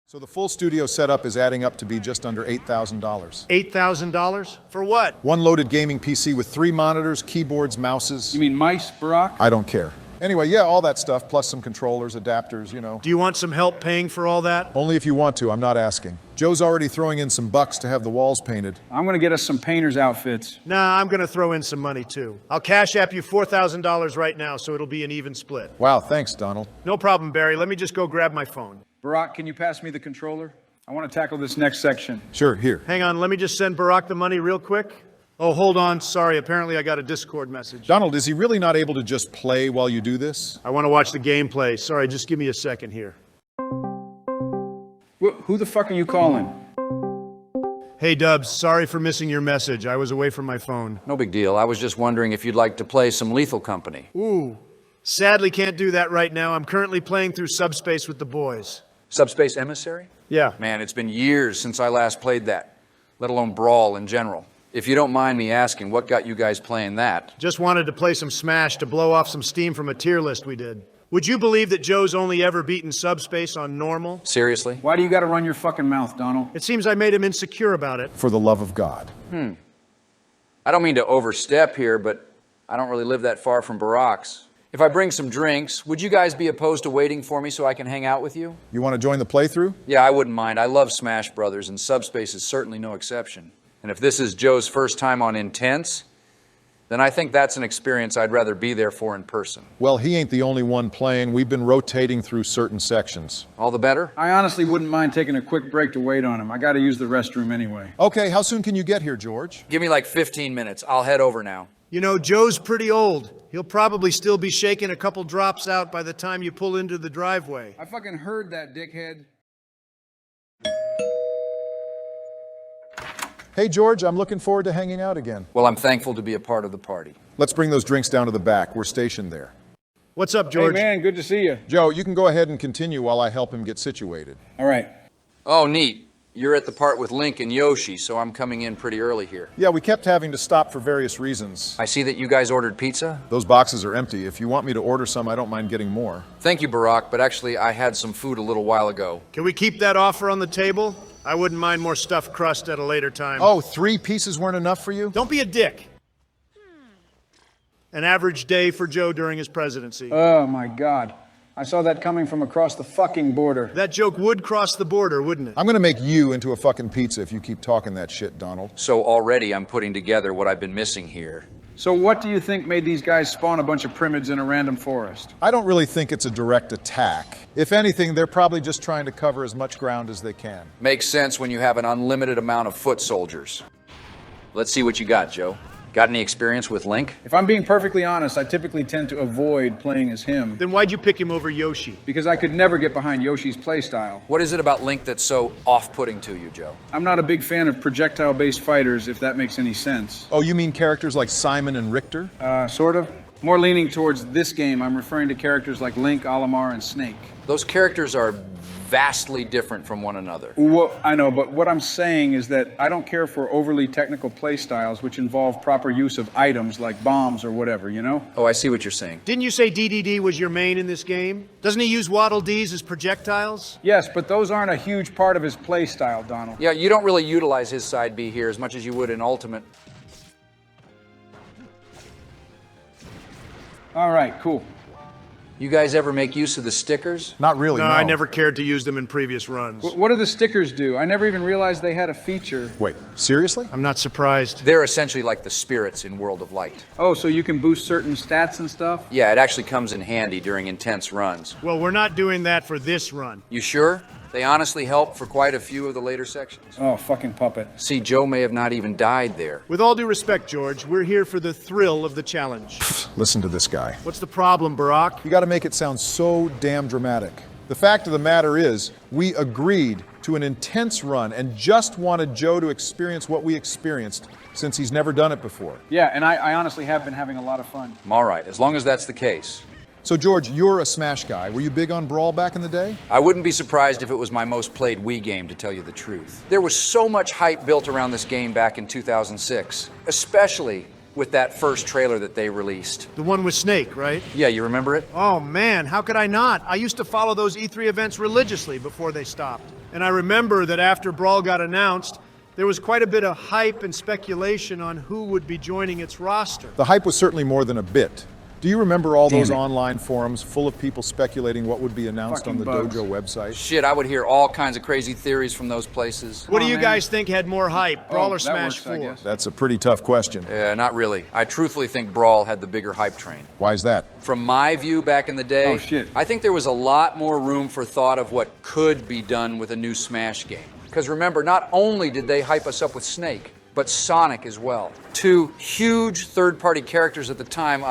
So the full studio setup is adding up to be just under $8,000. $8,000? For what? One loaded gaming PC with 3 monitors, keyboards, mouses. You mean mice, Barack? I don't care. Anyway, yeah, all that stuff, plus some controllers, adapters, you know. Do you want some help paying for all that? Only if you want to, I'm not asking. Joe's already throwing in some bucks to have the walls painted. I'm gonna get us some painter's outfits. Nah, I'm gonna throw in some money too. I'll cash app you $4,000 right now, so it'll be an even split. Wow, thanks, Donald. No problem, Barry. Let me just go grab my phone. Barack, can you pass me the controller? I want to tackle this next section. Sure, here. Hang on, let me just send Barack the money real quick. Oh, hold on. Sorry, apparently I got a Discord message. Donald, is he really not able to just play while you do this? I want to watch the gameplay. Sorry, just give me a second here. Who the fuck are you calling? Hey, Dubs. Sorry for missing your message. I was away from my phone. No big deal. I was just wondering if you'd like to play some Lethal Company. Ooh. Sadly can't do that right now. I'm currently playing through Subspace with the boys. Subspace Emissary? Yeah. Man, it's been years since I last played that, let alone Brawl in general. If you don't mind me asking, what got you guys playing that? Just wanted to play some Smash to blow off some steam from a tier list we did. Would you believe that Joe's only ever beaten Subspace on normal? Seriously? Why do you gotta run your fucking mouth, Donald? It seems I made him insecure about it. For the love of God. I don't mean to overstep here, but I don't really live that far from Barack's. If I bring some drinks, would you guys be opposed to waiting for me so I can hang out with you? You want to join the playthrough? Yeah, I wouldn't mind. I love Smash Brothers, and Subspace is certainly no exception. And if this is Joe's first time on Intense, then I think that's an experience I'd rather be there for in person. Well, he ain't the only one playing. We've been rotating through certain sections. All the better? I honestly wouldn't mind taking a quick break to wait on him. I gotta use the restroom anyway. Okay, how soon can you get here, George? Give me like 15 minutes. I'll head over now. You know, Joe's pretty old. He'll probably still be shaking a couple drops out by the time you pull into the driveway. I fucking heard that, dickhead. Hey, George, I'm looking forward to hanging out again. Well, I'm thankful to be a part of the party. Let's bring those drinks down to the back. We're stationed there. What's up, Hey George? man, good to see you. Joe, you can go ahead and continue while I help him get situated. All right. Oh, neat. You're at the part with Link and Yoshi, so I'm coming in pretty early here. Yeah, we kept having to stop for various reasons. I see that you guys ordered pizza. Those boxes are empty. If you want me to order some, I don't mind getting more. Thank you, Barack, but actually I had some food a little while ago. Can we keep that offer on the table? I wouldn't mind more stuffed crust at a later time. Oh, 3 pieces weren't enough for you? Don't be a dick. An average day for Joe during his presidency. Oh my God. I saw that coming from across the fucking border. That joke would cross the border, wouldn't it? I'm gonna make you into a fucking pizza if you keep talking that shit, Donald. So already I'm putting together what I've been missing here. So what do you think made these guys spawn a bunch of primids in a random forest? I don't really think it's a direct attack. If anything, they're probably just trying to cover as much ground as they can. Makes sense when you have an unlimited amount of foot soldiers. Let's see what you got, Joe. Got any experience with Link? If I'm being perfectly honest, I typically tend to avoid playing as him Then why'd you pick him over Yoshi? because I could never get behind Yoshi's playstyle. What is it about Link that's so off-putting to you, Joe? I'm not a big fan of projectile-based fighters, if that makes any sense. Oh, you mean characters like Simon and Richter? Sort of. More leaning towards this game, I'm referring to characters like Link, Olimar, and Snake. Those characters are vastly different from one another. Well, I know, but what I'm saying is that I don't care for overly technical playstyles which involve proper use of items like bombs or whatever, you know? Oh, I see what you're saying. Didn't you say DDD was your main in this game? Doesn't he use Waddle Dees as projectiles? Yes, but those aren't a huge part of his playstyle, Donald. Yeah, you don't really utilize his side B here as much as you would in Ultimate. All right, cool. You guys ever make use of the stickers? Not really, No, no. I never cared to use them in previous runs. What do the stickers do? I never even realized they had a feature. Wait, seriously? I'm not surprised. They're essentially like the spirits in World of Light. Oh, so you can boost certain stats and stuff? Yeah, it actually comes in handy during intense runs. Well, we're not doing that for this run. You sure? They honestly help for quite a few of the later sections. Oh, fucking puppet. See, Joe may have not even died there. With all due respect, George, we're here for the thrill of the challenge. Listen to this guy. What's the problem, Barack? You gotta make it sound so damn dramatic. The fact of the matter is, we agreed to an intense run and just wanted Joe to experience what we experienced since he's never done it before. Yeah, and I honestly have been having a lot of fun. All right, as long as that's the case. So, George, you're a Smash guy. Were you big on Brawl back in the day? I wouldn't be surprised if it was my most played Wii game, to tell you the truth. There was so much hype built around this game back in 2006, especially with that first trailer that they released. The one with Snake, right? Yeah, you remember it? Oh man, how could I not? I used to follow those E3 events religiously before they stopped. And I remember that after Brawl got announced, there was quite a bit of hype and speculation on who would be joining its roster. The hype was certainly more than a bit. Do you remember all those Damn it. online forums full of people speculating what would be announced on the Fucking bugs. Dojo website? Shit, I would hear all kinds of crazy theories from those places. What do on, you man. guys think had more hype, Brawl or that Smash works, I 4? guess. That's a pretty tough question. Yeah, not really. I truthfully think Brawl had the bigger hype train. Why is that? From my view back in the day, Oh, shit. I think there was a lot more room for thought of what could be done with a new Smash game. Because remember, not only did they hype us up with Snake, but Sonic as well. Two huge third-party characters at the time.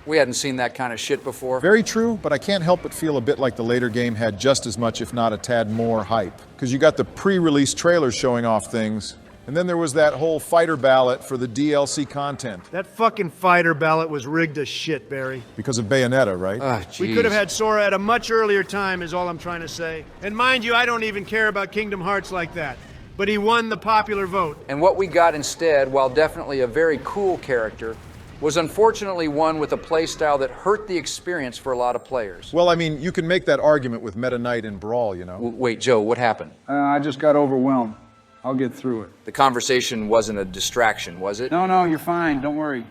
We hadn't seen that kind of shit before. Very true, but I can't help but feel a bit like the later game had just as much, if not a tad more, hype. Because you got the pre-release trailers showing off things, and then there was that whole fighter ballot for the DLC content. That fucking fighter ballot was rigged as shit, Barry. Because of Bayonetta, right? We could have had Sora at a much earlier time, is all I'm trying to say. And mind you, I don't even care about Kingdom Hearts like that. But he won the popular vote. And what we got instead, while definitely a very cool character, was unfortunately one with a playstyle that hurt the experience for a lot of players. Well, I mean, you can make that argument with Meta Knight and Brawl, you know. Wait, Joe, what happened? I just got overwhelmed. I'll get through it. The conversation wasn't a distraction, was it? No, you're fine. Don't worry.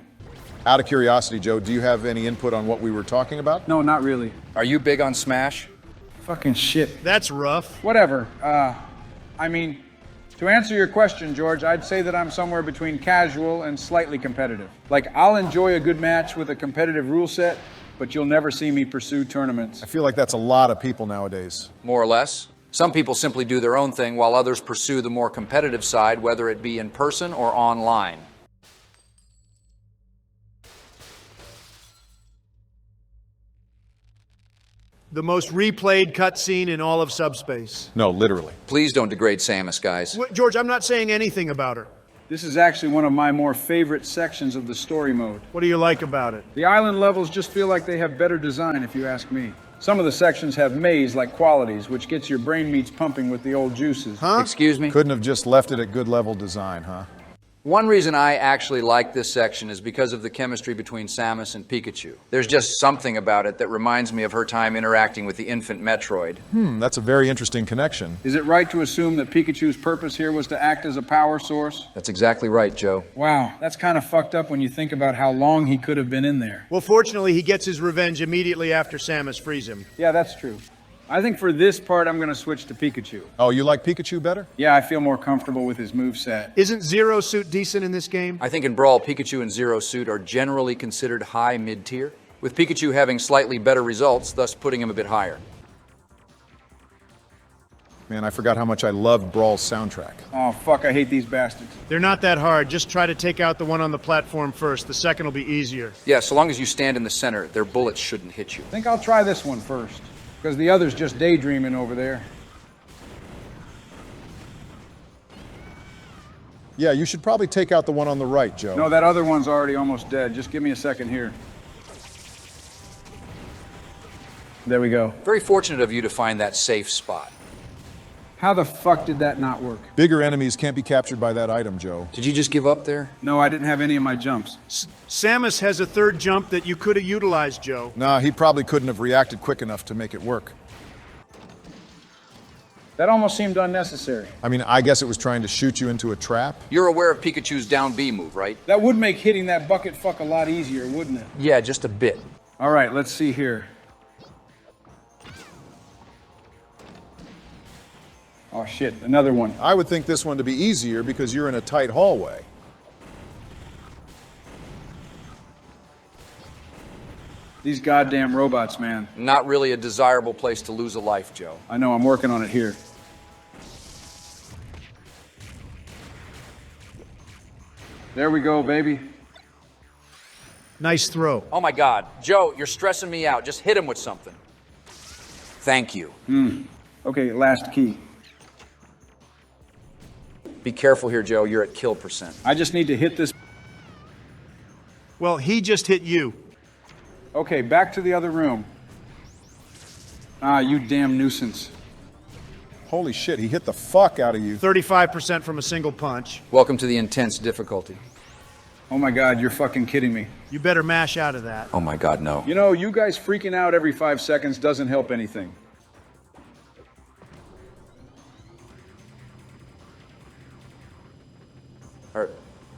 Out of curiosity, Joe, do you have any input on what we were talking about? No, not really. Are you big on Smash? Fucking shit. That's rough. Whatever. I mean, to answer your question, George, I'd say that I'm somewhere between casual and slightly competitive. Like, I'll enjoy a good match with a competitive rule set, but you'll never see me pursue tournaments. I feel like that's a lot of people nowadays. More or less. Some people simply do their own thing while others pursue the more competitive side, whether it be in person or online. The most replayed cutscene in all of Subspace. No, literally. Please don't degrade Samus, guys. George, I'm not saying anything about her. This is actually one of my more favorite sections of the story mode. What do you like about it? The island levels just feel like they have better design, if you ask me. Some of the sections have maze-like qualities, which gets your brain meats pumping with the old juices. Huh? Excuse me? Couldn't have just left it at good level design, huh? One reason I actually like this section is because of the chemistry between Samus and Pikachu. There's just something about it that reminds me of her time interacting with the infant Metroid. That's a very interesting connection. Is it right to assume that Pikachu's purpose here was to act as a power source? That's exactly right, Joe. Wow, that's kind of fucked up when you think about how long he could have been in there. Well, fortunately, he gets his revenge immediately after Samus frees him. Yeah, that's true. I think for this part, I'm going to switch to Pikachu. Oh, you like Pikachu better? Yeah, I feel more comfortable with his moveset. Isn't Zero Suit decent in this game? I think in Brawl, Pikachu and Zero Suit are generally considered high mid-tier, with Pikachu having slightly better results, thus putting him a bit higher. Man, I forgot how much I loved Brawl's soundtrack. Oh, fuck, I hate these bastards. They're not that hard. Just try to take out the one on the platform first. The second will be easier. Yeah, so long as you stand in the center, their bullets shouldn't hit you. I think I'll try this one first, because the other's just daydreaming over there. Yeah, you should probably take out the one on the right, Joe. No, that other one's already almost dead. Just give me a second here. There we go. Very fortunate of you to find that safe spot. How the fuck did that not work? Bigger enemies can't be captured by that item, Joe. Did you just give up there? No, I didn't have any of my jumps. Samus has a third jump that you could have utilized, Joe. Nah, he probably couldn't have reacted quick enough to make it work. That almost seemed unnecessary. I mean, I guess it was trying to shoot you into a trap. You're aware of Pikachu's down B move, right? That would make hitting that bucket fuck a lot easier, wouldn't it? Yeah, just a bit. All right, let's see here. Oh shit, another one. I would think this one to be easier because you're in a tight hallway. These goddamn robots, man. Not really a desirable place to lose a life, Joe. I know, I'm working on it here. There we go, baby. Nice throw. Oh my God. Joe, you're stressing me out. Just hit him with something. Thank you. Okay, last key. Be careful here, Joe. You're at kill percent. I just need to hit this. Well, he just hit you. Okay, back to the other room. Ah, you damn nuisance. Holy shit, he hit the fuck out of you. 35% from a single punch. Welcome to the intense difficulty. Oh my God, you're fucking kidding me. You better mash out of that. Oh my God, no. You know, you guys freaking out every 5 seconds doesn't help anything.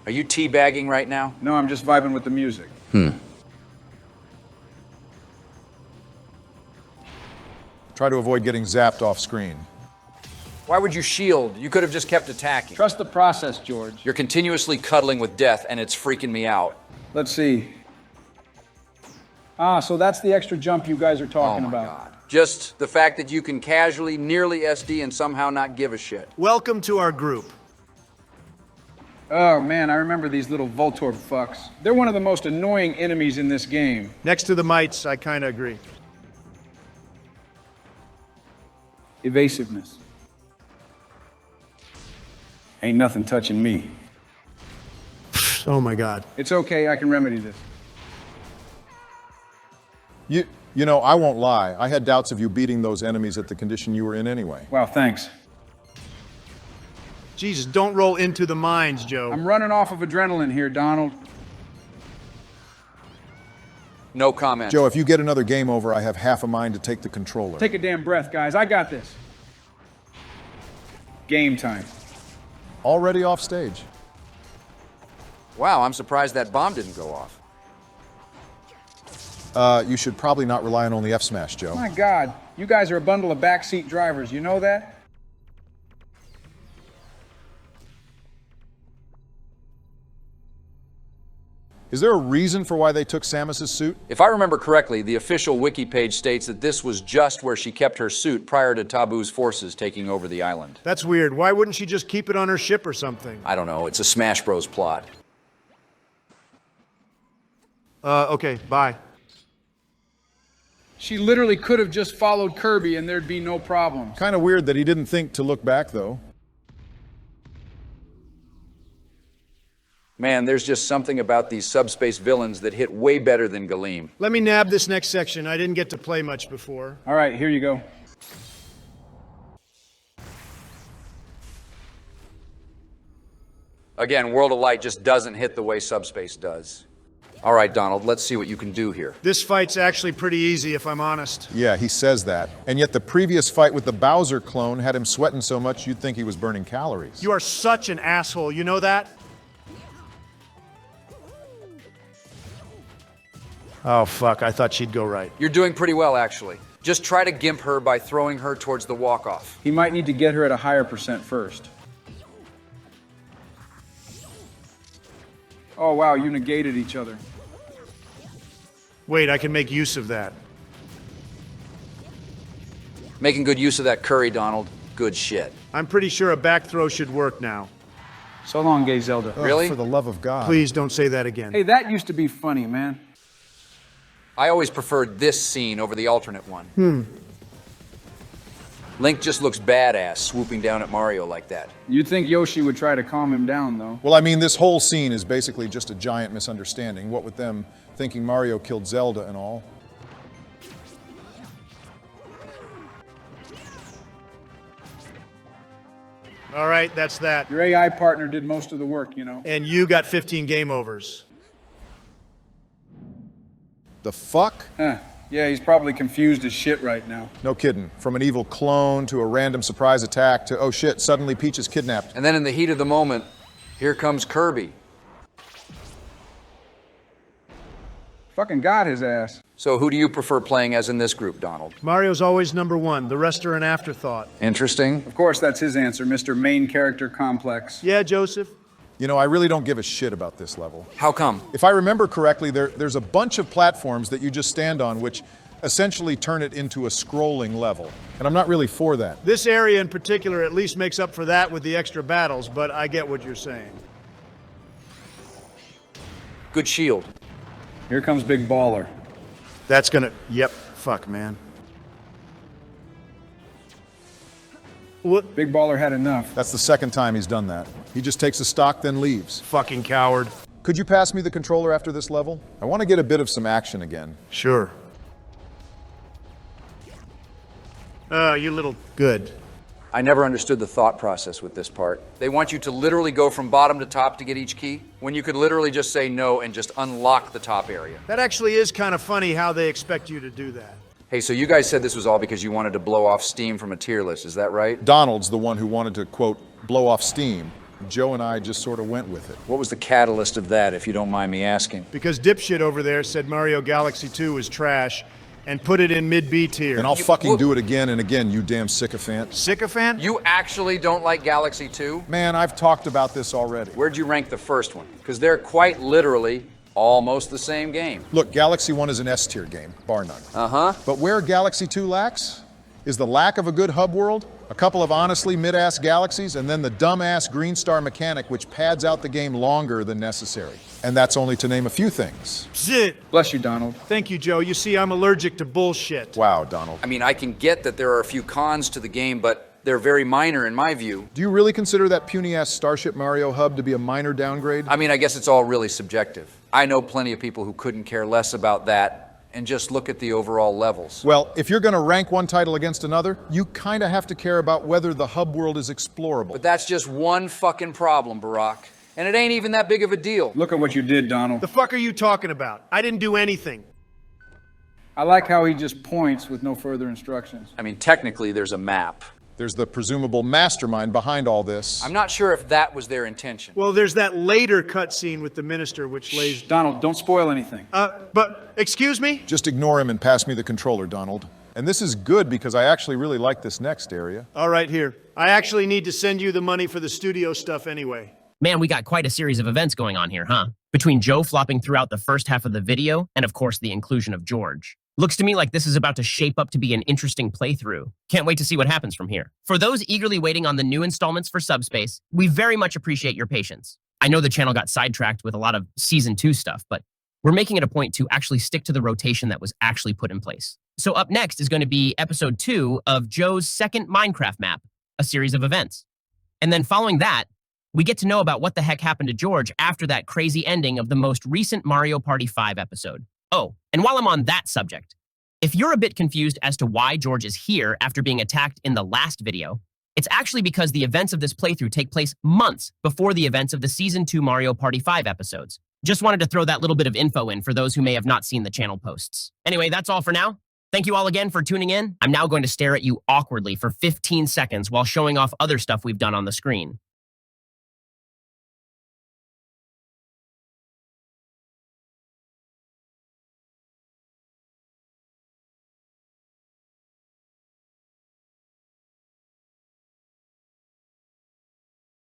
Are you teabagging right now? No, I'm just vibing with the music. Try to avoid getting zapped off screen. Why would you shield? You could have just kept attacking. Trust the process, George. You're continuously cuddling with death, and it's freaking me out. Let's see. Ah, so that's the extra jump you guys are talking Oh my about. God. Just the fact that you can casually, nearly SD and somehow not give a shit. Welcome to our group. Oh man, I remember these little Voltorb fucks. They're one of the most annoying enemies in this game. Next to the mites, I kind of agree. Evasiveness. Ain't nothing touching me. Oh my God. It's okay, I can remedy this. You know, I won't lie. I had doubts of you beating those enemies at the condition you were in anyway. Wow, thanks. Jesus, don't roll into the mines, Joe. I'm running off of adrenaline here, Donald. No comment. Joe, if you get another game over, I have half a mind to take the controller. Take a damn breath, guys. I got this. Game time. Already off stage. Wow, I'm surprised that bomb didn't go off. You should probably not rely on only F-Smash, Joe. My God, you guys are a bundle of backseat drivers. You know that? Is there a reason for why they took Samus's suit? If I remember correctly, the official wiki page states that this was just where she kept her suit prior to Taboo's forces taking over the island. That's weird. Why wouldn't she just keep it on her ship or something? I don't know, it's a Smash Bros. Plot. Okay, bye. She literally could have just followed Kirby and there'd be no problems. Kind of weird that he didn't think to look back, though. Man, there's just something about these subspace villains that hit way better than Galeem. Let me nab this next section. I didn't get to play much before. All right, here you go. Again, World of Light just doesn't hit the way Subspace does. All right, Donald, let's see what you can do here. This fight's actually pretty easy, if I'm honest. Yeah, he says that. And yet the previous fight with the Bowser clone had him sweating so much you'd think he was burning calories. You are such an asshole, you know that? Oh, fuck, I thought she'd go right. You're doing pretty well, actually. Just try to gimp her by throwing her towards the walk-off. He might need to get her at a higher percent first. Oh wow, you negated each other. Wait, I can make use of that. Making good use of that curry, Donald. Good shit. I'm pretty sure a back throw should work now. So long, Gay Zelda. Ugh, Really? For the love of God. Please don't say that again. Hey, that used to be funny, man. I always preferred this scene over the alternate one. Link just looks badass swooping down at Mario like that. You'd think Yoshi would try to calm him down, though. Well, I mean, this whole scene is basically just a giant misunderstanding, what with them thinking Mario killed Zelda and all. All right, that's that. Your AI partner did most of the work, you know. And you got 15 game overs. The fuck? Huh. Yeah, he's probably confused as shit right now. No kidding. From an evil clone to a random surprise attack to, oh shit, suddenly Peach is kidnapped. And then in the heat of the moment, here comes Kirby. Fucking got his ass. So who do you prefer playing as in this group, Donald? Mario's always number one. The rest are an afterthought. Interesting. Of course, that's his answer, Mr. Main Character Complex. Yeah, Joseph? You know, I really don't give a shit about this level. How come? If I remember correctly, there's a bunch of platforms that you just stand on which essentially turn it into a scrolling level. And I'm not really for that. This area in particular at least makes up for that with the extra battles, but I get what you're saying. Good shield. Here comes Big Baller. That's gonna... Yep. Fuck, man. What? Big Baller had enough. That's the second time he's done that. He just takes a stock, then leaves. Fucking coward. Could you pass me the controller after this level? I want to get a bit of some action again. Sure. You little... Good. I never understood the thought process with this part. They want you to literally go from bottom to top to get each key, when you could literally just say no and just unlock the top area. That actually is kind of funny how they expect you to do that. Hey, so you guys said this was all because you wanted to blow off steam from a tier list, is that right? Donald's the one who wanted to, quote, blow off steam. Joe and I just sort of went with it. What was the catalyst of that, if you don't mind me asking? Because dipshit over there said Mario Galaxy 2 was trash and put it in mid-B tier. And I'll fucking do it again and again, you damn sycophant. Sycophant? You actually don't like Galaxy 2? Man, I've talked about this already. Where'd you rank the first one? Because they're quite literally almost the same game. Look, Galaxy 1 is an S-tier game, bar none. Uh-huh. But where Galaxy 2 lacks is the lack of a good hub world, a couple of honestly mid-ass galaxies, and then the dumb-ass Green Star mechanic which pads out the game longer than necessary. And that's only to name a few things. Shit. Bless you, Donald. Thank you, Joe. You see, I'm allergic to bullshit. Wow, Donald. I mean, I can get that there are a few cons to the game, but they're very minor in my view. Do you really consider that puny-ass Starship Mario hub to be a minor downgrade? I mean, I guess it's all really subjective. I know plenty of people who couldn't care less about that and just look at the overall levels. Well, if you're going to rank one title against another, you kind of have to care about whether the hub world is explorable. But that's just one fucking problem, Barack. And it ain't even that big of a deal. Look at what you did, Donald. The fuck are you talking about? I didn't do anything. I like how he just points with no further instructions. I mean, technically, there's a map. There's the presumable mastermind behind all this. I'm not sure if that was their intention. Well, there's that later cutscene with the minister which lays... Donald, don't spoil anything. But, excuse me? Just ignore him and pass me the controller, Donald. And this is good because I actually really like this next area. All right, here. I actually need to send you the money for the studio stuff anyway. Man, we got quite a series of events going on here, huh? Between Joe flopping throughout the first half of the video, and of course the inclusion of George. Looks to me like this is about to shape up to be an interesting playthrough. Can't wait to see what happens from here. For those eagerly waiting on the new installments for Subspace, we very much appreciate your patience. I know the channel got sidetracked with a lot of Season 2 stuff, but we're making it a point to actually stick to the rotation that was actually put in place. So up next is going to be Episode 2 of Joe's second Minecraft map, a series of events. And then following that, we get to know about what the heck happened to George after that crazy ending of the most recent Mario Party 5 episode. Oh, and while I'm on that subject, if you're a bit confused as to why George is here after being attacked in the last video, it's actually because the events of this playthrough take place months before the events of the Season 2 Mario Party 5 episodes. Just wanted to throw that little bit of info in for those who may have not seen the channel posts. Anyway, that's all for now. Thank you all again for tuning in. I'm now going to stare at you awkwardly for 15 seconds while showing off other stuff we've done on the screen.